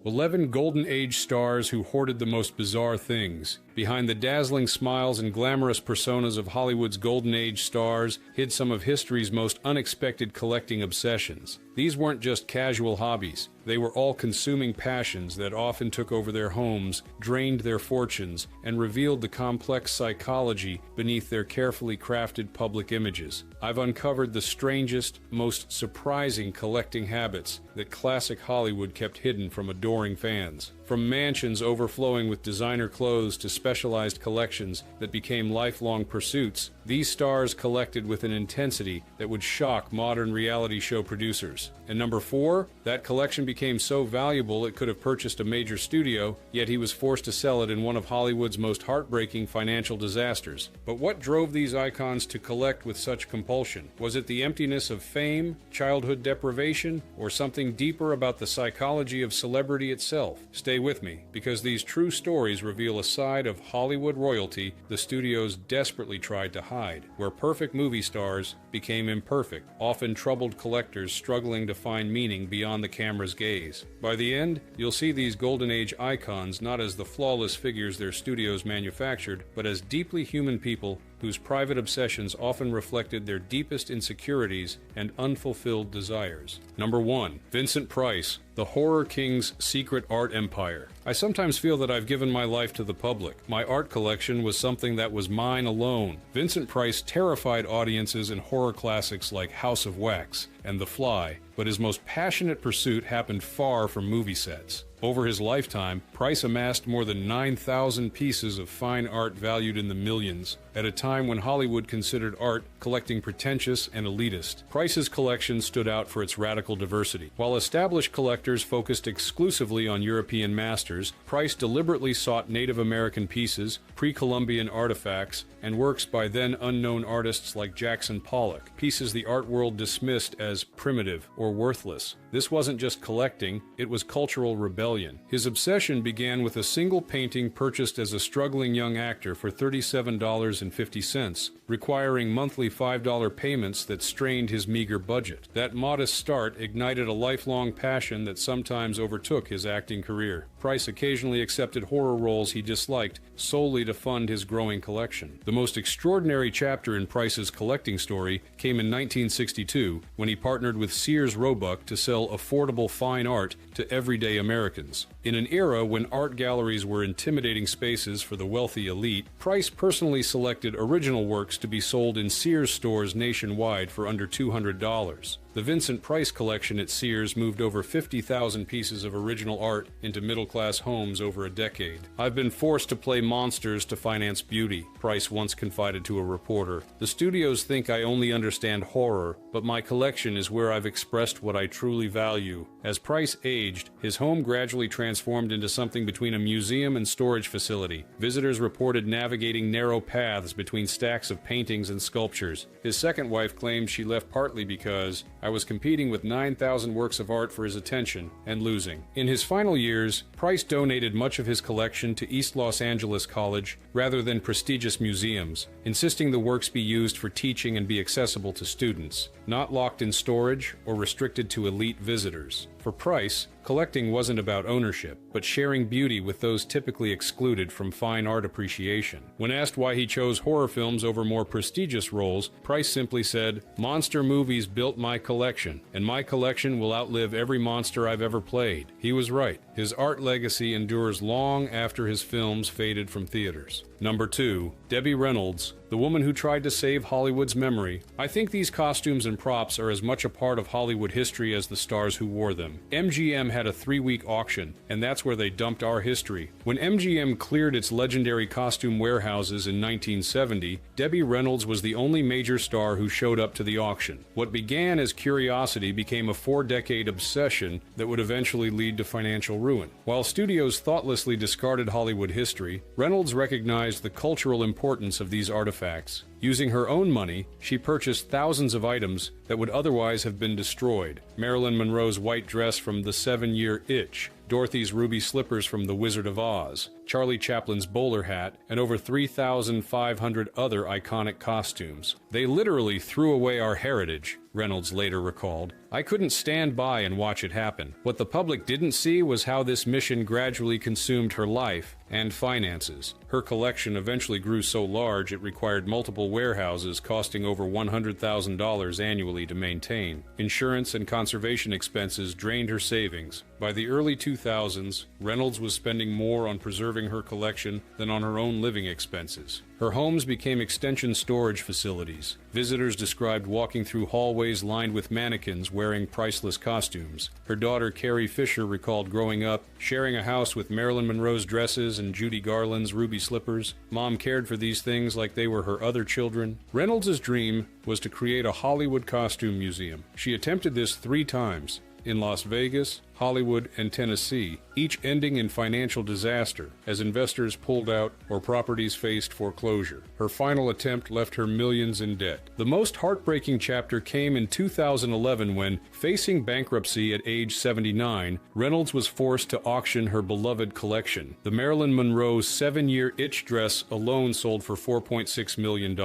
11 Golden Age stars who hoarded the most bizarre things. Behind the dazzling smiles and glamorous personas of Hollywood's Golden Age stars hid some of history's most unexpected collecting obsessions. These weren't just casual hobbies. They were all-consuming passions that often took over their homes, drained their fortunes, and revealed the complex psychology beneath their carefully crafted public images. I've uncovered the strangest, most surprising collecting habits that classic Hollywood kept hidden from adoring fans. From mansions overflowing with designer clothes to specialized collections that became lifelong pursuits, these stars collected with an intensity that would shock modern reality show producers. And number 4, that collection became so valuable it could have purchased a major studio, yet he was forced to sell it in one of Hollywood's most heartbreaking financial disasters. But what drove these icons to collect with such compulsion? Was it the emptiness of fame, childhood deprivation, or something deeper about the psychology of celebrity itself? Stay with me, because these true stories reveal a side of Hollywood royalty the studios desperately tried to hide, where perfect movie stars became imperfect, often troubled collectors struggling to find meaning beyond the camera's gaze. By the end, you'll see these Golden Age icons not as the flawless figures their studios manufactured, but as deeply human people whose private obsessions often reflected their deepest insecurities and unfulfilled desires. Number 1. Vincent Price, the horror king's secret art empire. I sometimes feel that I've given my life to the public. My art collection was something that was mine alone. Vincent Price terrified audiences in horror classics like House of Wax and The Fly, but his most passionate pursuit happened far from movie sets. Over his lifetime, Price amassed more than 9,000 pieces of fine art valued in the millions, at a time when Hollywood considered art collecting pretentious and elitist. Price's collection stood out for its radical diversity. While established collectors focused exclusively on European masters, Price deliberately sought Native American pieces, pre-Columbian artifacts, and works by then unknown artists like Jackson Pollock, pieces the art world dismissed as primitive or worthless. This wasn't just collecting, it was cultural rebellion. His obsession began with a single painting purchased as a struggling young actor for $37.50, requiring monthly $5 payments that strained his meager budget. That modest start ignited a lifelong passion that sometimes overtook his acting career. Price occasionally accepted horror roles he disliked solely to fund his growing collection. The most extraordinary chapter in Price's collecting story came in 1962 when he partnered with Sears Roebuck to sell affordable fine art to everyday Americans. In an era when art galleries were intimidating spaces for the wealthy elite, Price personally selected original works to be sold in Sears stores nationwide for under $200. The Vincent Price collection at Sears moved over 50,000 pieces of original art into middle-class homes over a decade. "I've been forced to play monsters to finance beauty," Price once confided to a reporter. "The studios think I only understand horror, but my collection is where I've expressed what I truly value." As Price aged, his home gradually transformed into something between a museum and storage facility. Visitors reported navigating narrow paths between stacks of paintings and sculptures. His second wife claimed she left partly because "I was competing with 9,000 works of art for his attention and losing." In his final years, Price donated much of his collection to East Los Angeles College rather than prestigious museums, insisting the works be used for teaching and be accessible to students, not locked in storage or restricted to elite visitors. For Price, collecting wasn't about ownership, but sharing beauty with those typically excluded from fine art appreciation. When asked why he chose horror films over more prestigious roles, Price simply said, "Monster movies built my collection, and my collection will outlive every monster I've ever played." He was right. His art legacy endures long after his films faded from theaters. Number 2. Debbie Reynolds, the woman who tried to save Hollywood's memory. I think these costumes and props are as much a part of Hollywood history as the stars who wore them. MGM had a 3-week auction, and that's where they dumped our history. When MGM cleared its legendary costume warehouses in 1970, Debbie Reynolds was the only major star who showed up to the auction. What began as curiosity became a 4-decade obsession that would eventually lead to financial ruin. While studios thoughtlessly discarded Hollywood history, Reynolds recognized the cultural importance of these artifacts. Using her own money, she purchased thousands of items that would otherwise have been destroyed. Marilyn Monroe's white dress from The 7-Year Itch, Dorothy's ruby slippers from The Wizard of Oz, Charlie Chaplin's bowler hat, and over 3,500 other iconic costumes. They literally threw away our heritage Reynolds later recalled. "I couldn't stand by and watch it happen. What the public didn't see was how this mission gradually consumed her life and finances. Her collection eventually grew so large it required multiple warehouses costing over $100,000 annually to maintain. Insurance and conservation expenses drained her savings. By the early 2000s, Reynolds was spending more on preserving her collection than on her own living expenses. Her homes became extension storage facilities. Visitors described walking through hallways lined with mannequins wearing priceless costumes. Her daughter Carrie Fisher recalled growing up, sharing a house with Marilyn Monroe's dresses and Judy Garland's ruby slippers. Mom cared for these things like they were her other children. Reynolds' dream was to create a Hollywood costume museum. She attempted this 3 times. In Las Vegas, Hollywood, and Tennessee, each ending in financial disaster as investors pulled out or properties faced foreclosure. Her final attempt left her millions in debt. The most heartbreaking chapter came in 2011 when, facing bankruptcy at age 79, Reynolds was forced to auction her beloved collection. The Marilyn Monroe 7-year itch dress alone sold for $4.6 million.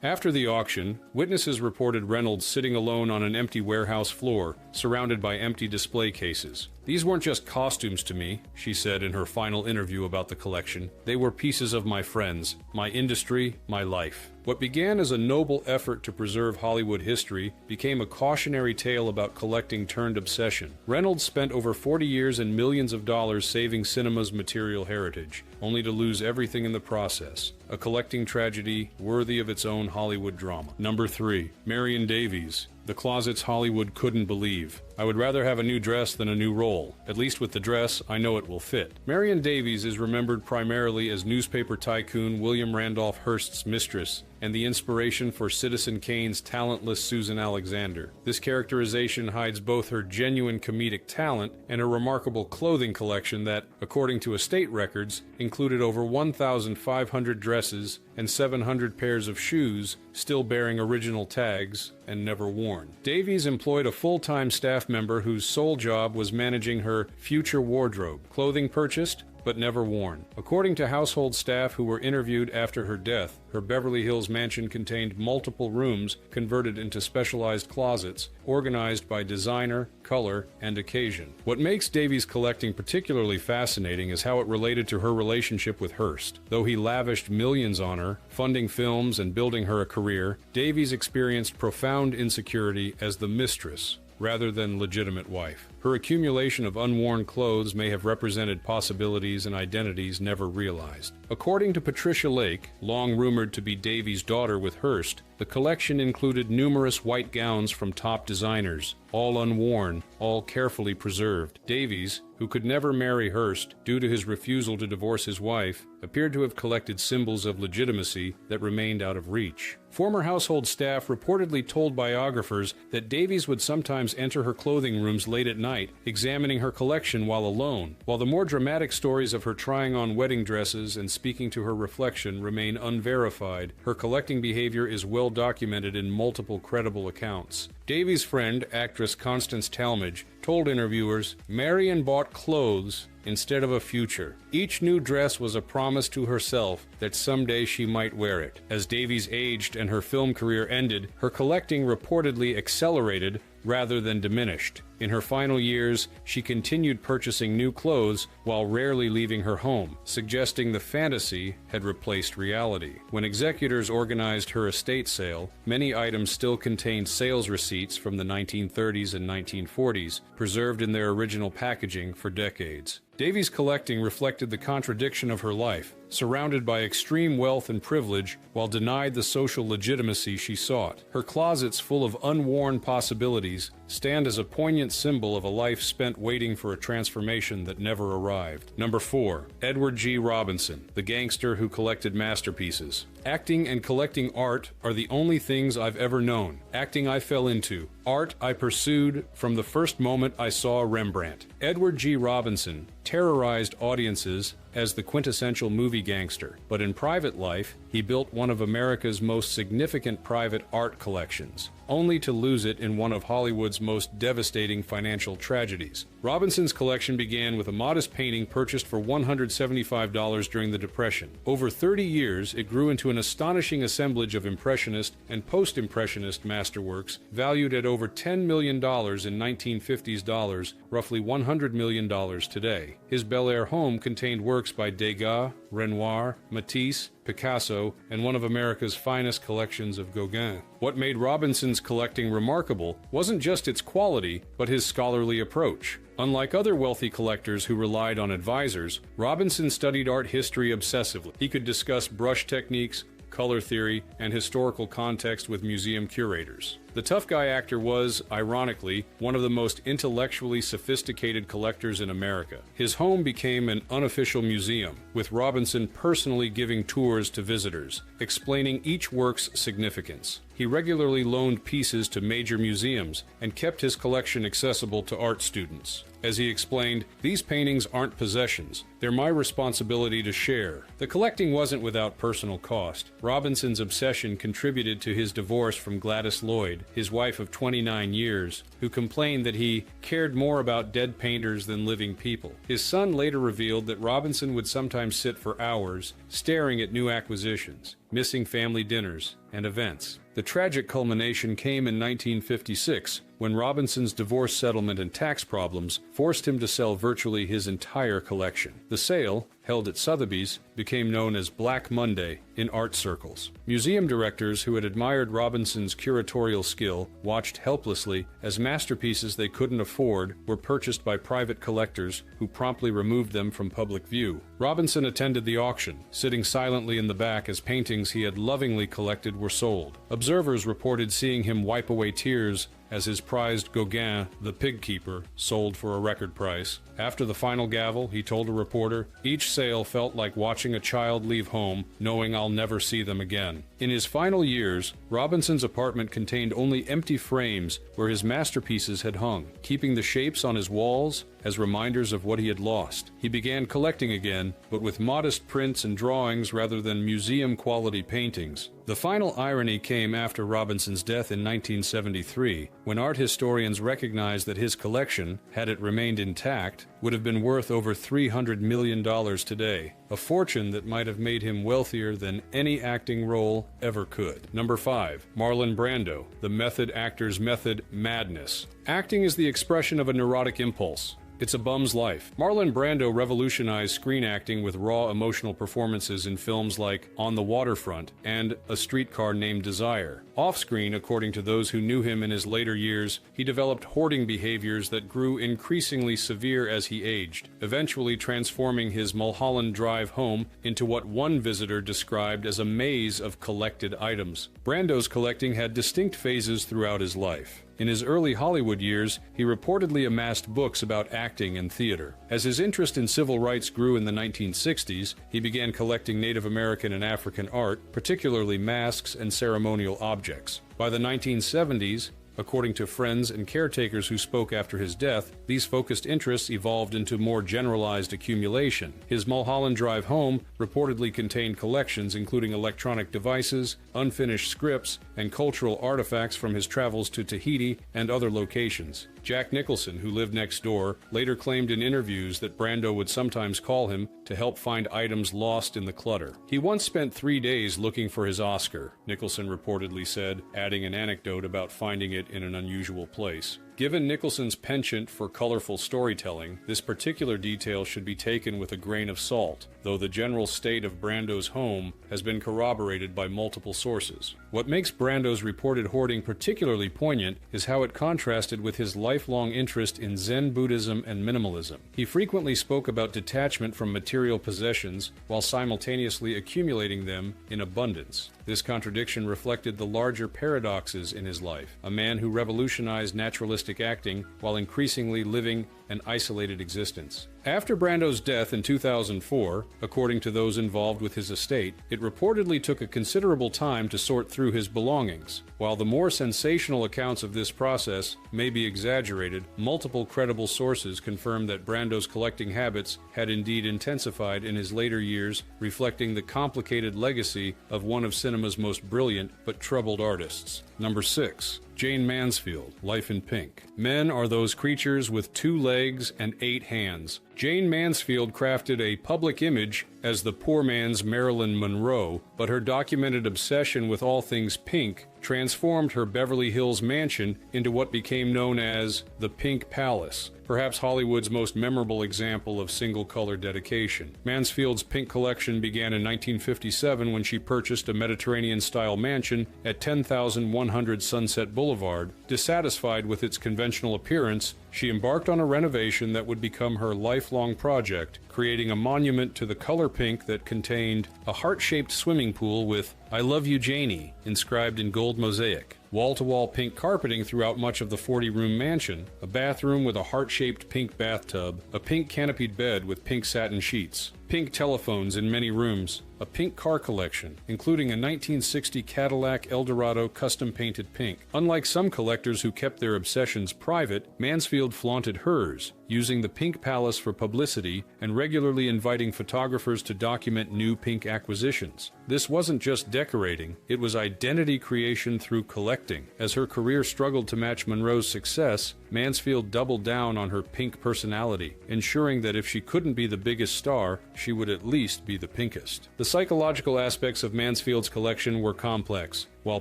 After the auction, witnesses reported Reynolds sitting alone on an empty warehouse floor, surrounded by empty display cases. "These weren't just costumes to me," she said in her final interview about the collection. "They were pieces of my friends, my industry, my life." What began as a noble effort to preserve Hollywood history became a cautionary tale about collecting turned obsession. Reynolds spent over 40 years and millions of dollars saving cinema's material heritage, only to lose everything in the process. A collecting tragedy worthy of its own Hollywood drama. Number 3. Marion Davies. The closets Hollywood couldn't believe. "I would rather have a new dress than a new role. At least with the dress, I know it will fit." Marion Davies is remembered primarily as newspaper tycoon William Randolph Hearst's mistress and the inspiration for Citizen Kane's talentless Susan Alexander. This characterization hides both her genuine comedic talent and a remarkable clothing collection that, according to estate records, included over 1,500 dresses and 700 pairs of shoes, still bearing original tags and never worn. Davies employed a full-time staff member whose sole job was managing her future wardrobe, clothing purchased but never worn. According to household staff who were interviewed after her death, her Beverly Hills mansion contained multiple rooms converted into specialized closets, organized by designer, color, and occasion. What makes Davies' collecting particularly fascinating is how it related to her relationship with Hearst. Though he lavished millions on her, funding films and building her a career, Davies experienced profound insecurity as the mistress rather than legitimate wife. Her accumulation of unworn clothes may have represented possibilities and identities never realized. According to Patricia Lake, long rumored to be Davies' daughter with Hearst, the collection included numerous white gowns from top designers, all unworn, all carefully preserved. Davies, who could never marry Hearst due to his refusal to divorce his wife, appeared to have collected symbols of legitimacy that remained out of reach. Former household staff reportedly told biographers that Davies would sometimes enter her clothing rooms late at night, examining her collection while alone. While the more dramatic stories of her trying on wedding dresses and speaking to her reflection remain unverified, her collecting behavior is well documented in multiple credible accounts. Davies' friend, actress Constance Talmadge, told interviewers, "Marion bought clothes instead of a future. Each new dress was a promise to herself that someday she might wear it." As Davies aged and her film career ended, her collecting reportedly accelerated rather than diminished. In her final years, she continued purchasing new clothes while rarely leaving her home, suggesting the fantasy had replaced reality. When executors organized her estate sale, many items still contained sales receipts from the 1930s and 1940s, preserved in their original packaging for decades. Davies' collecting reflected the contradiction of her life, surrounded by extreme wealth and privilege while denied the social legitimacy she sought. Her closets full of unworn possibilities stand as a poignant symbol of a life spent waiting for a transformation that never arrived. Number 4. Edward G. Robinson, the gangster who collected masterpieces. "Acting and collecting art are the only things I've ever known. Acting I fell into. Art I pursued from the first moment I saw Rembrandt." Edward G. Robinson terrorized audiences as the quintessential movie gangster, but in private life, he built one of America's most significant private art collections, only to lose it in one of Hollywood's most devastating financial tragedies. Robinson's collection began with a modest painting purchased for $175 during the Depression. Over 30 years, it grew into an astonishing assemblage of Impressionist and Post-Impressionist masterworks, valued at over $10 million in 1950s dollars, roughly $100 million today. His Bel Air home contained works by Degas, Renoir, Matisse, Picasso, and one of America's finest collections of Gauguin. What made Robinson's collecting remarkable wasn't just its quality, but his scholarly approach. Unlike other wealthy collectors who relied on advisors, Robinson studied art history obsessively. He could discuss brush techniques, color theory, and historical context with museum curators. The tough guy actor was, ironically, one of the most intellectually sophisticated collectors in America. His home became an unofficial museum, with Robinson personally giving tours to visitors, explaining each work's significance. He regularly loaned pieces to major museums and kept his collection accessible to art students. As he explained, "These paintings aren't possessions. They're my responsibility to share." The collecting wasn't without personal cost. Robinson's obsession contributed to his divorce from Gladys Lloyd, his wife of 29 years, who complained that he cared more about dead painters than living people. His son later revealed that Robinson would sometimes sit for hours, staring at new acquisitions, missing family dinners and events. The tragic culmination came in 1956, when Robinson's divorce settlement and tax problems forced him to sell virtually his entire collection. The sale, held at Sotheby's, became known as Black Monday in art circles. Museum directors who had admired Robinson's curatorial skill watched helplessly as masterpieces they couldn't afford were purchased by private collectors who promptly removed them from public view. Robinson attended the auction, sitting silently in the back as paintings he had lovingly collected were sold. Observers reported seeing him wipe away tears as his prized Gauguin, the Pig Keeper, sold for a record price. After the final gavel, he told a reporter, "Each sale felt like watching a child leave home, knowing I'll never see them again." In his final years, Robinson's apartment contained only empty frames where his masterpieces had hung, keeping the shapes on his walls as reminders of what he had lost. He began collecting again, but with modest prints and drawings rather than museum-quality paintings. The final irony came after Robinson's death in 1973, when art historians recognized that his collection, had it remained intact, would have been worth over $300 million today, a fortune that might have made him wealthier than any acting role ever could. Number 5. Marlon Brando, the method actor's method madness. Acting is the expression of a neurotic impulse. It's a bum's life. Marlon Brando revolutionized screen acting with raw emotional performances in films like On the Waterfront and A Streetcar Named Desire. Off-screen, according to those who knew him in his later years, he developed hoarding behaviors that grew increasingly severe as he aged, eventually transforming his Mulholland Drive home into what one visitor described as a maze of collected items. Brando's collecting had distinct phases throughout his life. In his early Hollywood years, he reportedly amassed books about acting and theater. As his interest in civil rights grew in the 1960s, he began collecting Native American and African art, particularly masks and ceremonial objects. By the 1970s, according to friends and caretakers who spoke after his death, these focused interests evolved into more generalized accumulation. His Mulholland Drive home reportedly contained collections including electronic devices, unfinished scripts, and cultural artifacts from his travels to Tahiti and other locations. Jack Nicholson, who lived next door, later claimed in interviews that Brando would sometimes call him to help find items lost in the clutter. He once spent 3 days looking for his Oscar, Nicholson reportedly said, adding an anecdote about finding it in an unusual place. Given Nicholson's penchant for colorful storytelling, this particular detail should be taken with a grain of salt, though the general state of Brando's home has been corroborated by multiple sources. What makes Brando's reported hoarding particularly poignant is how it contrasted with his lifelong interest in Zen Buddhism and minimalism. He frequently spoke about detachment from material possessions while simultaneously accumulating them in abundance. This contradiction reflected the larger paradoxes in his life, a man who revolutionized naturalistic acting while increasingly living an isolated existence. After Brando's death in 2004, according to those involved with his estate, it reportedly took a considerable time to sort through his belongings. While the more sensational accounts of this process may be exaggerated, multiple credible sources confirm that Brando's collecting habits had indeed intensified in his later years, reflecting the complicated legacy of one of cinema's most brilliant but troubled artists. Number 6. Jane Mansfield, Life in Pink. Men are those creatures with 2 legs and 8 hands. Jane Mansfield crafted a public image as the poor man's Marilyn Monroe, but her documented obsession with all things pink transformed her Beverly Hills mansion into what became known as the Pink Palace, perhaps Hollywood's most memorable example of single-color dedication. Mansfield's pink collection began in 1957 when she purchased a Mediterranean-style mansion at 10,100 Sunset Boulevard. Dissatisfied with its conventional appearance, she embarked on a renovation that would become her lifelong project, creating a monument to the color pink that contained a heart-shaped swimming pool with "I love you, Janie" inscribed in gold mosaic, wall-to-wall pink carpeting throughout much of the 40-room mansion, a bathroom with a heart-shaped pink bathtub, a pink canopied bed with pink satin sheets, pink telephones in many rooms, a pink car collection, including a 1960 Cadillac Eldorado custom-painted pink. Unlike some collectors who kept their obsessions private, Mansfield flaunted hers, using the Pink Palace for publicity and regularly inviting photographers to document new pink acquisitions. This wasn't just decorating, it was identity creation through collecting. As her career struggled to match Monroe's success, Mansfield doubled down on her pink personality, ensuring that if she couldn't be the biggest star, she would at least be the pinkest. The psychological aspects of Mansfield's collection were complex. While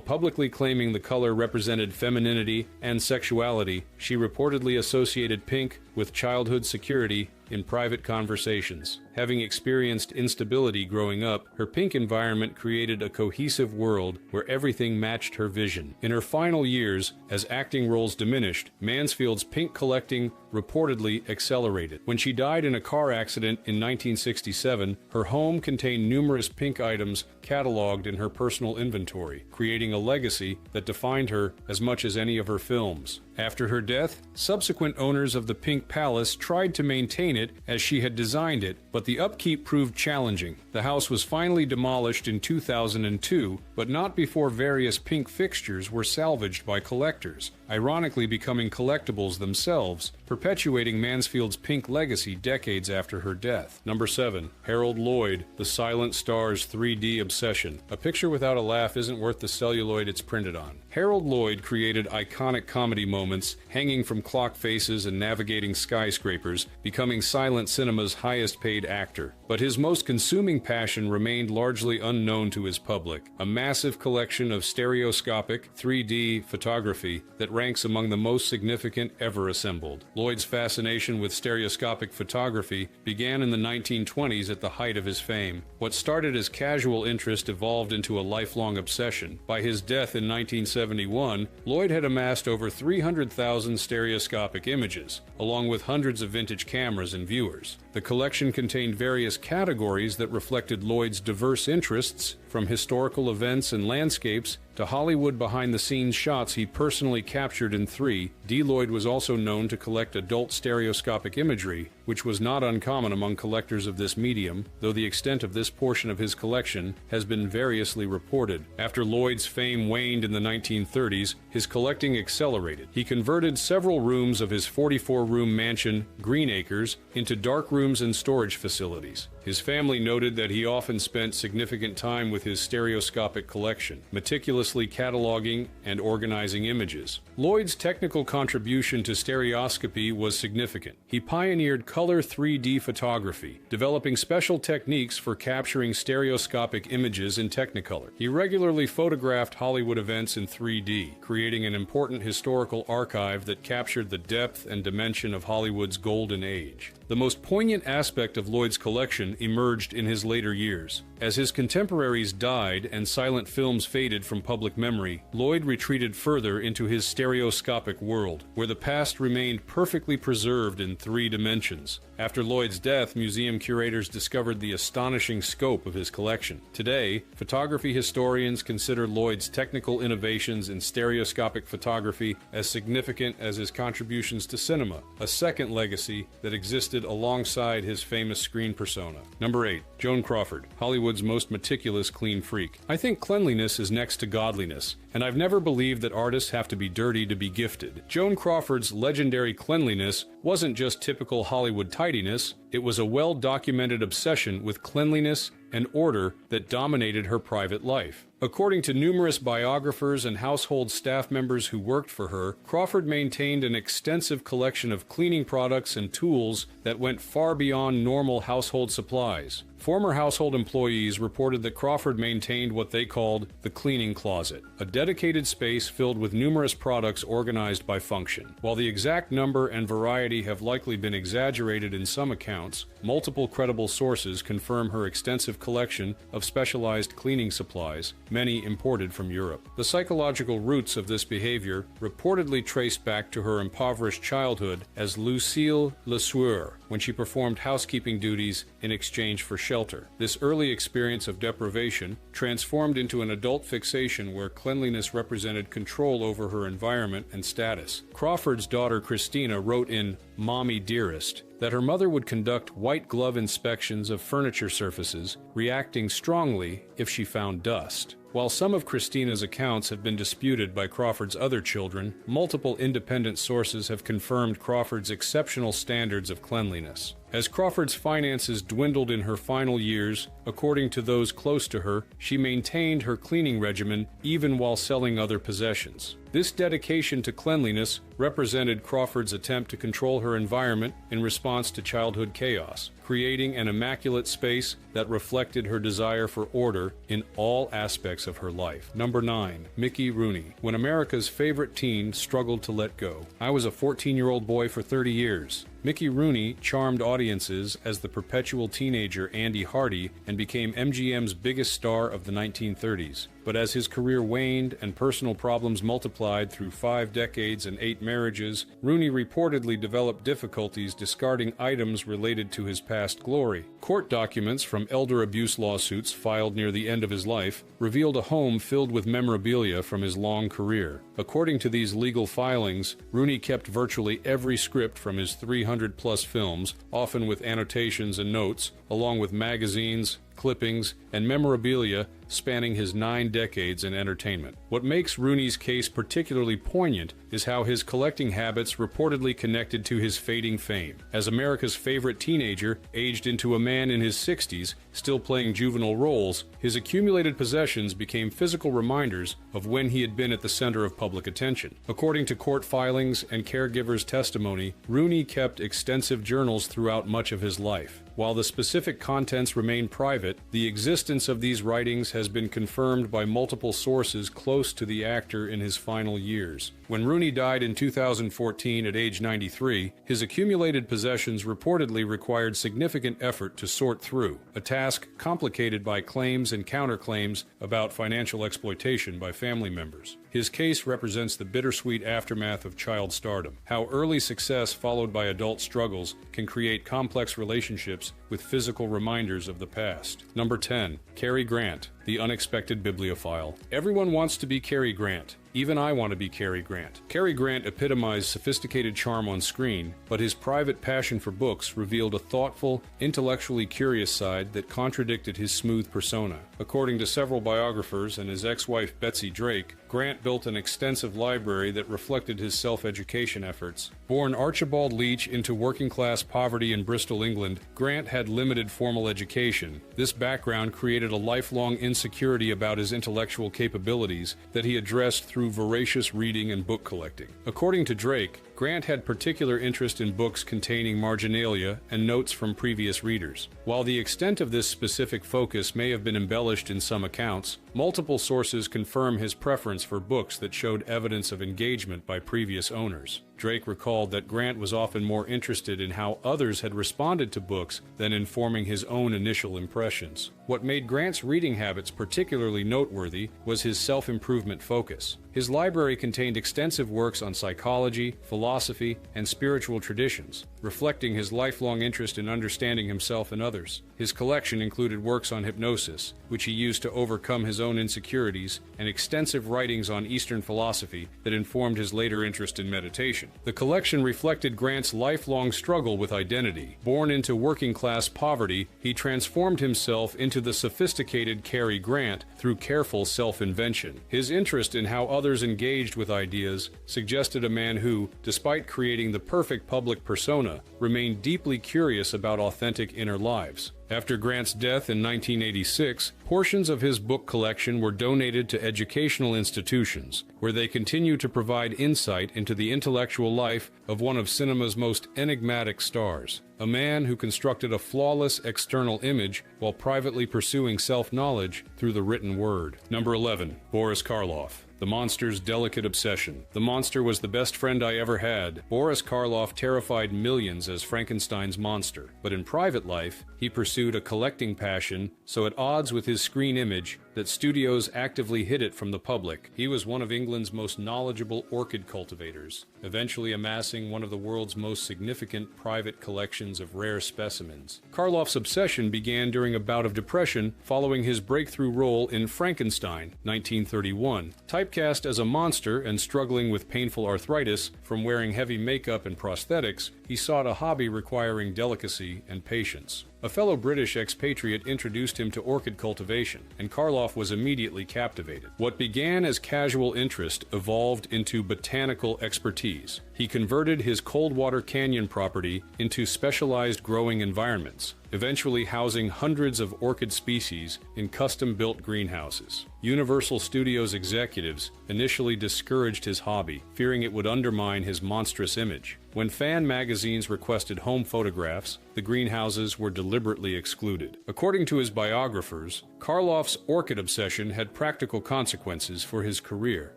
publicly claiming the color represented femininity and sexuality, she reportedly associated pink with childhood security in private conversations. Having experienced instability growing up, her pink environment created a cohesive world where everything matched her vision. In her final years, as acting roles diminished, Mansfield's pink collecting reportedly accelerated. When she died in a car accident in 1967, her home contained numerous pink items cataloged in her personal inventory, creating a legacy that defined her as much as any of her films. After her death, subsequent owners of the Pink Palace tried to maintain it as she had designed it, but the upkeep proved challenging. The house was finally demolished in 2002, but not before various pink fixtures were salvaged by collectors, ironically becoming collectibles themselves, perpetuating Mansfield's pink legacy decades after her death. Number 7. Harold Lloyd, The Silent Star's 3D Obsession. A picture without a laugh isn't worth the celluloid it's printed on. Harold Lloyd created iconic comedy moments, hanging from clock faces and navigating skyscrapers, becoming silent cinema's highest-paid actor. But his most consuming passion remained largely unknown to his public, a massive collection of stereoscopic 3D photography that ranks among the most significant ever assembled. Lloyd's fascination with stereoscopic photography began in the 1920s at the height of his fame. What started as casual interest evolved into a lifelong obsession. By his death in 1971, Lloyd had amassed over 300,000 stereoscopic images, along with hundreds of vintage cameras and viewers. The collection contained various categories that reflected Lloyd's diverse interests, from historical events and landscapes to Hollywood behind-the-scenes shots he personally captured in 3D. Lloyd was also known to collect adult stereoscopic imagery, which was not uncommon among collectors of this medium, though the extent of this portion of his collection has been variously reported. After Lloyd's fame waned in the 1930s, his collecting accelerated. He converted several rooms of his 44-room mansion, Green Acres, into dark rooms and storage facilities. His family noted that he often spent significant time with his stereoscopic collection, meticulously cataloging and organizing images. Lloyd's technical contribution to stereoscopy was significant. He pioneered color 3D photography, developing special techniques for capturing stereoscopic images in Technicolor. He regularly photographed Hollywood events in 3D, creating an important historical archive that captured the depth and dimension of Hollywood's golden age. The most poignant aspect of Lloyd's collection emerged in his later years. As his contemporaries died and silent films faded from public memory, Lloyd retreated further into his stereoscopic world, where the past remained perfectly preserved in 3 dimensions. After Lloyd's death, museum curators discovered the astonishing scope of his collection. Today, photography historians consider Lloyd's technical innovations in stereoscopic photography as significant as his contributions to cinema, a second legacy that existed listed alongside his famous screen persona. Number 8. Joan Crawford, Hollywood's most meticulous clean freak. I think cleanliness is next to godliness, and I've never believed that artists have to be dirty to be gifted. Joan Crawford's legendary cleanliness wasn't just typical Hollywood tidiness, it was a well-documented obsession with cleanliness and order that dominated her private life. According to numerous biographers and household staff members who worked for her, Crawford maintained an extensive collection of cleaning products and tools that went far beyond normal household supplies. Former household employees reported that Crawford maintained what they called the cleaning closet, a dedicated space filled with numerous products organized by function. While the exact number and variety have likely been exaggerated in some accounts, multiple credible sources confirm her extensive collection of specialized cleaning supplies, many imported from Europe. The psychological roots of this behavior reportedly traced back to her impoverished childhood as Lucille Lesueur, when she performed housekeeping duties in exchange for shelter. This early experience of deprivation transformed into an adult fixation where cleanliness represented control over her environment and status. Crawford's daughter Christina wrote in Mommy Dearest that her mother would conduct white glove inspections of furniture surfaces, reacting strongly if she found dust. While some of Christina's accounts have been disputed by Crawford's other children, multiple independent sources have confirmed Crawford's exceptional standards of cleanliness. As Crawford's finances dwindled in her final years, according to those close to her, she maintained her cleaning regimen even while selling other possessions. This dedication to cleanliness represented Crawford's attempt to control her environment in response to childhood chaos, creating an immaculate space that reflected her desire for order in all aspects of her life. Number 9. Mickey Rooney. When America's favorite teen struggled to let go. I was a 14-year-old boy for 30 years. Mickey Rooney charmed audiences as the perpetual teenager Andy Hardy and became MGM's biggest star of the 1930s. But as his career waned and personal problems multiplied through 5 decades and 8 marriages, Rooney reportedly developed difficulties discarding items related to his past glory. Court documents from elder abuse lawsuits filed near the end of his life revealed a home filled with memorabilia from his long career. According to these legal filings, Rooney kept virtually every script from his 300-plus films, often with annotations and notes, along with magazines, clippings, and memorabilia spanning his 9 decades in entertainment. What makes Rooney's case particularly poignant is how his collecting habits reportedly connected to his fading fame. As America's favorite teenager, aged into a man in his 60s, still playing juvenile roles, his accumulated possessions became physical reminders of when he had been at the center of public attention. According to court filings and caregivers' testimony, Rooney kept extensive journals throughout much of his life. While the specific contents remain private, the existence of these writings has been confirmed by multiple sources close to the actor in his final years. When Rooney died in 2014 at age 93, his accumulated possessions reportedly required significant effort to sort through, a task complicated by claims and counterclaims about financial exploitation by family members. His case represents the bittersweet aftermath of child stardom, how early success followed by adult struggles can create complex relationships with physical reminders of the past. Number 10. Cary Grant, the unexpected bibliophile. Everyone wants to be Cary Grant. Even I want to be Cary Grant. Cary Grant epitomized sophisticated charm on screen, but his private passion for books revealed a thoughtful, intellectually curious side that contradicted his smooth persona. According to several biographers and his ex-wife Betsy Drake, Grant built an extensive library that reflected his self-education efforts. Born Archibald Leach into working-class poverty in Bristol, England, Grant had limited formal education. This background created a lifelong insecurity about his intellectual capabilities that he addressed through voracious reading and book collecting. According to Drake, Grant had particular interest in books containing marginalia and notes from previous readers. While the extent of this specific focus may have been embellished in some accounts, multiple sources confirm his preference for books that showed evidence of engagement by previous owners. Drake recalled that Grant was often more interested in how others had responded to books than in forming his own initial impressions. What made Grant's reading habits particularly noteworthy was his self-improvement focus. His library contained extensive works on psychology, philosophy, and spiritual traditions, reflecting his lifelong interest in understanding himself and others. His collection included works on hypnosis, which he used to overcome his own insecurities, and extensive writings on Eastern philosophy that informed his later interest in meditation. The collection reflected Grant's lifelong struggle with identity. Born into working-class poverty, he transformed himself into the sophisticated Cary Grant through careful self-invention. His interest in how others engaged with ideas suggested a man who, despite creating the perfect public persona, remained deeply curious about authentic inner lives. After Grant's death in 1986, portions of his book collection were donated to educational institutions, where they continue to provide insight into the intellectual life of one of cinema's most enigmatic stars, a man who constructed a flawless external image while privately pursuing self-knowledge through the written word. Number 11. Boris Karloff. The Monster's Delicate Obsession. The monster was the best friend I ever had. Boris Karloff terrified millions as Frankenstein's monster, but in private life, he pursued a collecting passion so at odds with his screen image that studios actively hid it from the public. He was one of England's most knowledgeable orchid cultivators, eventually amassing one of the world's most significant private collections of rare specimens. Karloff's obsession began during a bout of depression following his breakthrough role in Frankenstein, 1931. Typecast as a monster and struggling with painful arthritis from wearing heavy makeup and prosthetics, he sought a hobby requiring delicacy and patience. A fellow British expatriate introduced him to orchid cultivation, and Karloff was immediately captivated. What began as casual interest evolved into botanical expertise. He converted his Coldwater Canyon property into specialized growing environments, eventually housing hundreds of orchid species in custom-built greenhouses. Universal Studios executives initially discouraged his hobby, fearing it would undermine his monstrous image. When fan magazines requested home photographs, the greenhouses were deliberately excluded. According to his biographers, Karloff's orchid obsession had practical consequences for his career.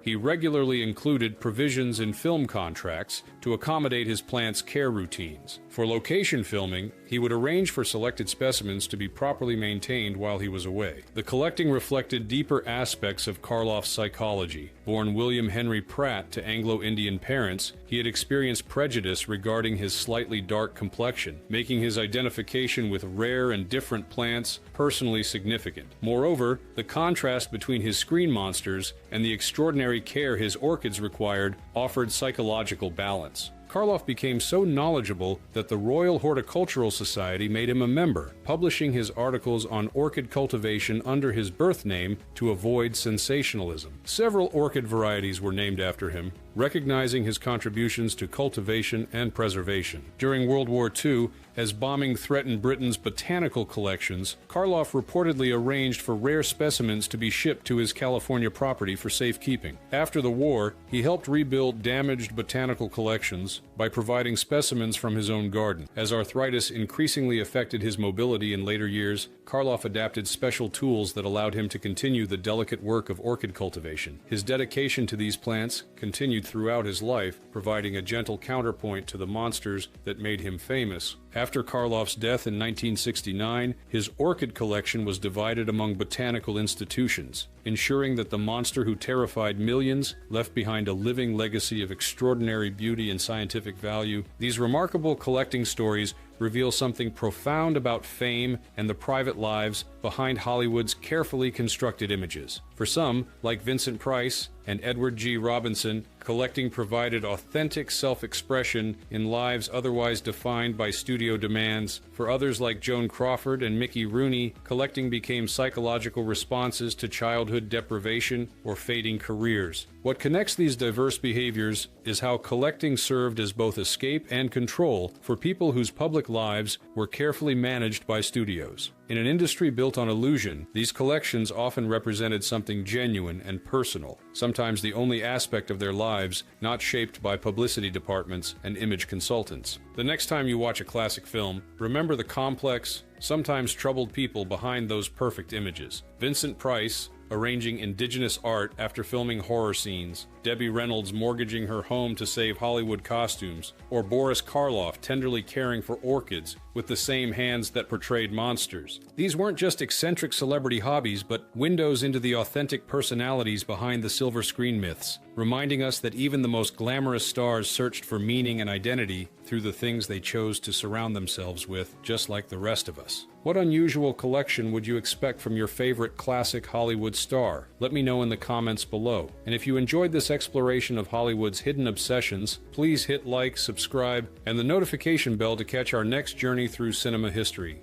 He regularly included provisions in film contracts to accommodate his plants' care routines. For location filming, he would arrange for selected specimens to be properly maintained while he was away. The collecting reflected deeper aspects of Karloff's psychology. Born William Henry Pratt to Anglo-Indian parents, he had experienced prejudice regarding his slightly dark complexion, making his identification with rare and different plants personally significant. Moreover, the contrast between his screen monsters and the extraordinary care his orchids required offered psychological balance. Karloff became so knowledgeable that the Royal Horticultural Society made him a member, publishing his articles on orchid cultivation under his birth name to avoid sensationalism. Several orchid varieties were named after him, recognizing his contributions to cultivation and preservation. During World War II, as bombing threatened Britain's botanical collections, Karloff reportedly arranged for rare specimens to be shipped to his California property for safekeeping. After the war, he helped rebuild damaged botanical collections by providing specimens from his own garden. As arthritis increasingly affected his mobility in later years, Karloff adapted special tools that allowed him to continue the delicate work of orchid cultivation. His dedication to these plants continued throughout his life, providing a gentle counterpoint to the monsters that made him famous. After Karloff's death in 1969, his orchid collection was divided among botanical institutions, ensuring that the monster who terrified millions left behind a living legacy of extraordinary beauty and scientific value. These remarkable collecting stories reveal something profound about fame and the private lives behind Hollywood's carefully constructed images. For some, like Vincent Price and Edward G. Robinson, collecting provided authentic self-expression in lives otherwise defined by studio demands. For others like Joan Crawford and Mickey Rooney, collecting became psychological responses to childhood deprivation or fading careers. What connects these diverse behaviors is how collecting served as both escape and control for people whose public lives were carefully managed by studios. In an industry built on illusion, these collections often represented something genuine and personal, sometimes the only aspect of their lives not shaped by publicity departments and image consultants. The next time you watch a classic film, remember the complex, sometimes troubled people behind those perfect images. Vincent Price, arranging indigenous art after filming horror scenes, Debbie Reynolds mortgaging her home to save Hollywood costumes, or Boris Karloff tenderly caring for orchids with the same hands that portrayed monsters. These weren't just eccentric celebrity hobbies, but windows into the authentic personalities behind the silver screen myths, reminding us that even the most glamorous stars searched for meaning and identity through the things they chose to surround themselves with, just like the rest of us. What unusual collection would you expect from your favorite classic Hollywood star? Let me know in the comments below. And if you enjoyed this exploration of Hollywood's hidden obsessions, please hit like, subscribe, and the notification bell to catch our next journey through cinema history.